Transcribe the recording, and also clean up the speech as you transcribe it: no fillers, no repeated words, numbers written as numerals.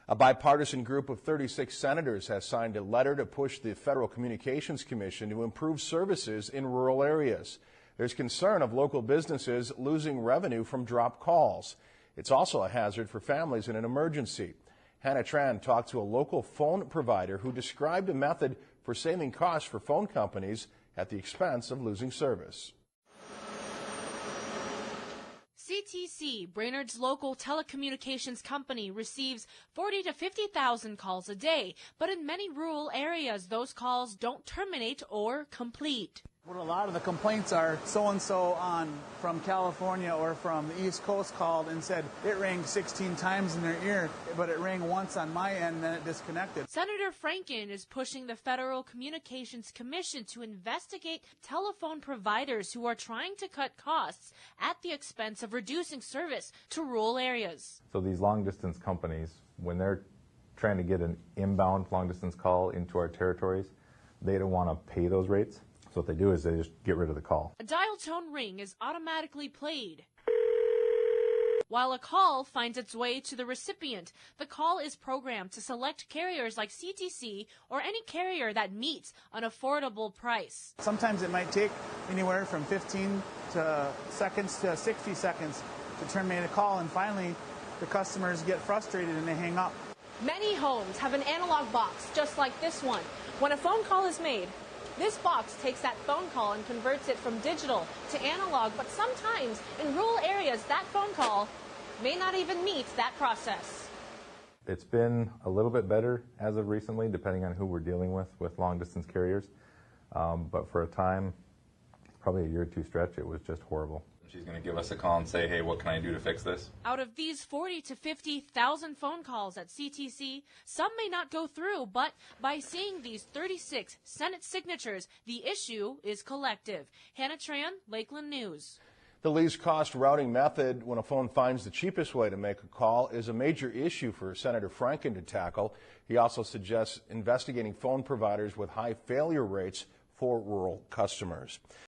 A bipartisan group of 36 senators has signed a letter to push the Federal Communications Commission to improve services in rural areas. There's concern of local businesses losing revenue from dropped calls. It's also a hazard for families in an emergency. Hannah Tran talked to a local phone provider who described a method for saving costs for phone companies at the expense of losing service. CTC, Brainerd's local telecommunications company, receives 40 to 50,000 calls a day, but in many rural areas, those calls don't terminate or complete. What a lot of the complaints are, so-and-so from California or from the East Coast called and said it rang 16 times in their ear, but it rang once on my end, then it disconnected. Senator Franken is pushing the Federal Communications Commission to investigate telephone providers who are trying to cut costs at the expense of reducing service to rural areas. So these long-distance companies, when they're trying to get an inbound long-distance call into our territories, they don't want to pay those rates. So what they do is they just get rid of the call. A dial tone ring is automatically played. While a call finds its way to the recipient, the call is programmed to select carriers like CTC or any carrier that meets an affordable price. Sometimes it might take anywhere from 15 seconds to 60 seconds to terminate a call, and finally the customers get frustrated and they hang up. Many homes have an analog box just like this one. When a phone call is made, this box takes that phone call and converts it from digital to analog, but sometimes in rural areas that phone call may not even meet that process. It's been a little bit better as of recently, depending on who we're dealing with long-distance carriers. But for a time, probably a year or two stretch, it was just horrible. She's going to give us a call and say, hey, what can I do to fix this? Out of these 40 to 50,000 phone calls at CTC, some may not go through, but by seeing these 36 Senate signatures, the issue is collective. Hannah Tran, Lakeland News. The least cost routing method, when a phone finds the cheapest way to make a call, is a major issue for Senator Franken to tackle. He also suggests investigating phone providers with high failure rates for rural customers.